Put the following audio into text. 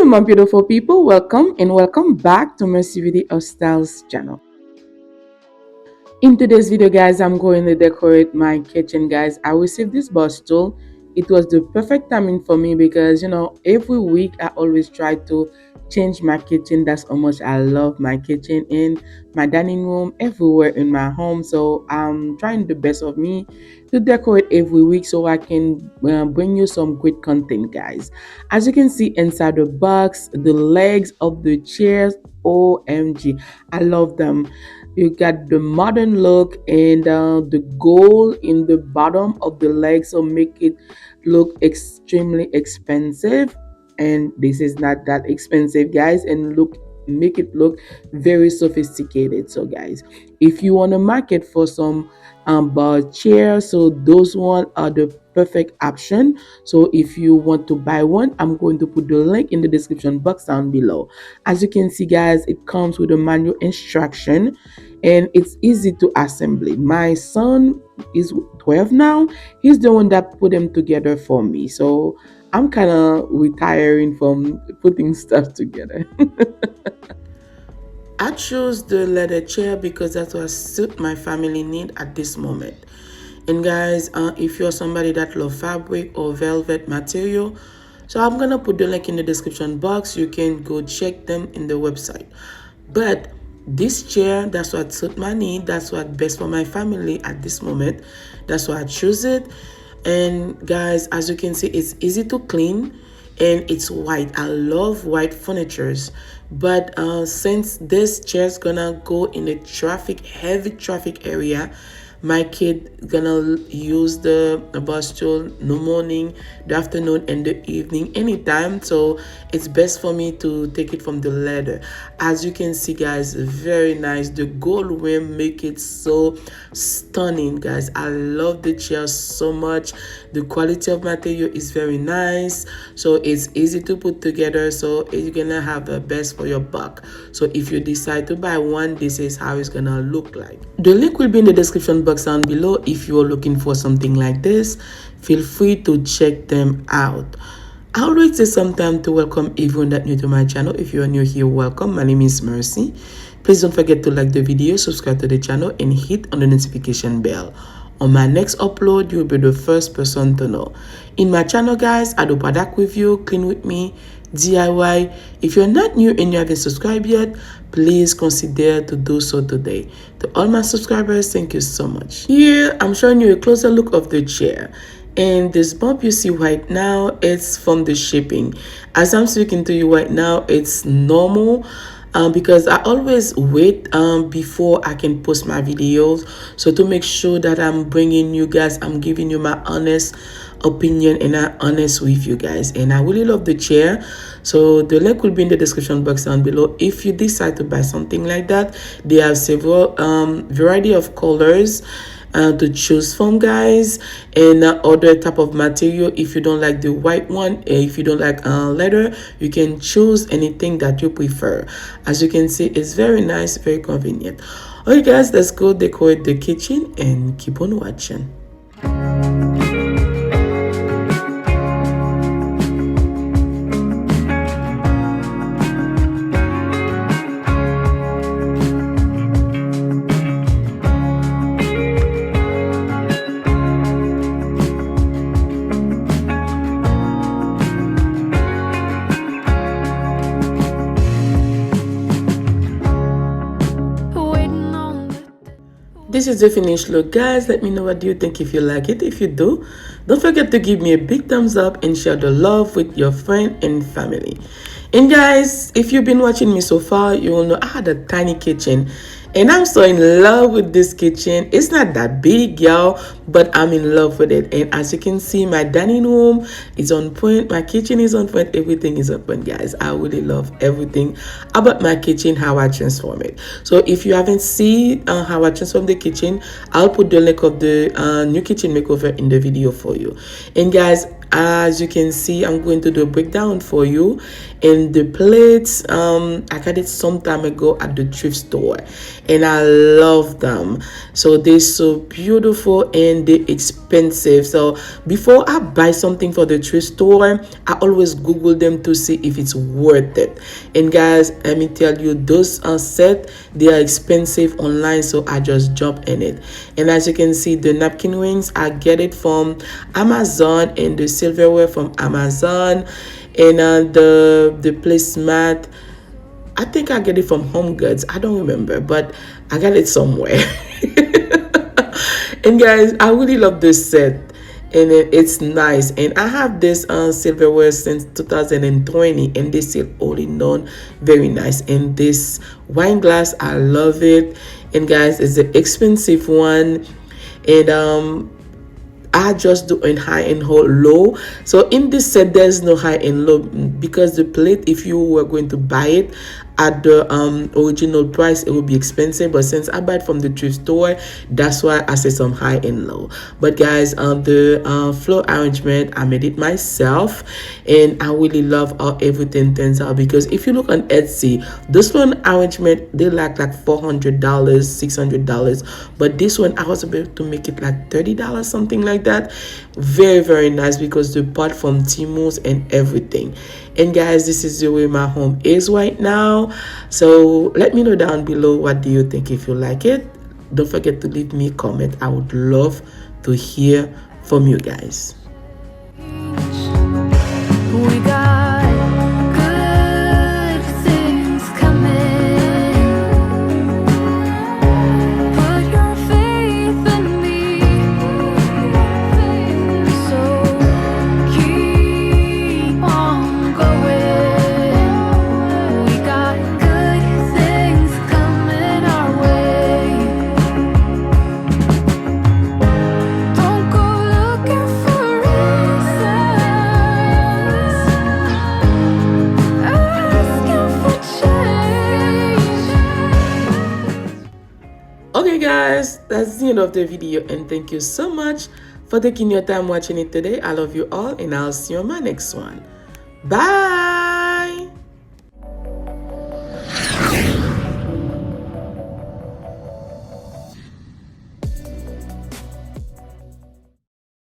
my beautiful people, welcome and welcome back to Mercy Video Styles channel. In today's video, guys, I'm going to decorate my kitchen, guys. I received this bar stool. It was the perfect timing for me because, every week I always try to change my kitchen. That's how much I love my kitchen and my dining room, everywhere in my home. So I'm trying the best of me to decorate every week so I can bring you some great content, guys. As you can see inside the box, the legs of the chairs, OMG, I love them. You got the modern look and the gold in the bottom of the leg, so make it look extremely expensive. And this is not that expensive, guys, and make it look very sophisticated. So guys, if you want to market for some bar chairs, so those one are the perfect option. So if you want to buy one, I'm going to put the link in the description box down below. As you can see, guys, it comes with a manual instruction and it's easy to assemble. My son is 12 now. He's the one that put them together for me, so I'm kind of retiring from putting stuff together. I chose the leather chair because that's what suit my family need at this moment. And guys, if you're somebody that love fabric or velvet material, so I'm gonna put the link in the description box. You can go check them in the website. But this chair, that's what suit my need. That's what best for my family at this moment. That's why I choose it. And guys, as you can see, it's easy to clean and it's white. I love white furnitures. But since this chair's gonna go in a heavy traffic area, my kid gonna use the bar stool in the morning, the afternoon, and the evening, anytime. So it's best for me to take it from the leather. As you can see, guys, very nice. The gold rim make it so stunning, guys. I love the chair so much. The quality of material is very nice, so it's easy to put together. So you're gonna have the best for your buck. So if you decide to buy one, this is how it's gonna look like. The link will be in the description box down below. If you're looking for something like this, feel free to check them out. I always take some time to welcome everyone that new to my channel. If you are new here, welcome. My name is Mercy. Please don't forget to like the video, subscribe to the channel, and hit on the notification bell. On my next upload, you'll be the first person to know. In my channel, guys, I do product review, clean with me, DIY. If you're not new and you haven't subscribed yet, please consider to do so today. To all my subscribers, thank you so much. Here, I'm showing you a closer look of the chair. And this bump you see right now, it's from the shipping. As I'm speaking to you right now, it's normal. Because I always wait before I can post my videos, so to make sure that I'm bringing you guys, I'm giving you my honest opinion and I'm honest with you guys. And I really love the chair, so the link will be in the description box down below. If you decide to buy something like that, they have several variety of colors to choose from, guys, and other type of material. If you don't like the white one, if you don't like leather, you can choose anything that you prefer. As you can see, it's very nice, very convenient. Okay guys, let's go decorate the kitchen and keep on watching. This is the finished look, guys. Let me know what do you think. If you like it, if you do, don't forget to give me a big thumbs up and share the love with your friend and family. And guys, if you've been watching me so far, you will know I had a tiny kitchen and I'm so in love with this kitchen. It's not that big, y'all, but I'm in love with it. And as you can see, my dining room is on point, my kitchen is on point, everything is on point, guys. I really love everything about my kitchen, how I transform it. So if you haven't seen how I transform the kitchen, I'll put the link of the new kitchen makeover in the video for you. And guys, as you can see, I'm going to do a breakdown for you, And the plates, I got it some time ago at the thrift store, and I love them. So they're so beautiful and they're expensive. So before I buy something for the thrift store, I always Google them to see if it's worth it. And guys, let me tell you, those set, they are expensive online, so I just jump in it. And as you can see, the napkin rings, I get it from Amazon, and the silverware from Amazon, and the placemat, I think I get it from Home Goods. I don't remember, but I got it somewhere. And guys, I really love this set, and it's nice. And I have this silverware since 2020, and they still holding on very nice. And this wine glass, I love it. And guys, it's an expensive one, and I just do in high and low. So in this set, there's no high and low, because the plate, if you were going to buy it at the original price, it would be expensive. But since I buy it from the thrift store, that's why I say some high and low. But guys, the floor arrangement, I made it myself, and I really love how everything turns out. Because if you look on Etsy, this one arrangement, they like $400, $600, but this one I was able to make it like $30, something like that. Very, very nice, because the part from Timus and everything. And guys, this is the way my home is right now. So let me know down below, what do you think? If you like it, don't forget to leave me a comment. I would love to hear from you guys. We got good things coming. Put your faith in me. So keep on going. We got good things coming our way. Don't go looking for reasons. Okay guys, that's the end of the video, and thank you so much for taking your time watching it today. I love you all, and I'll see you on my next one. Bye.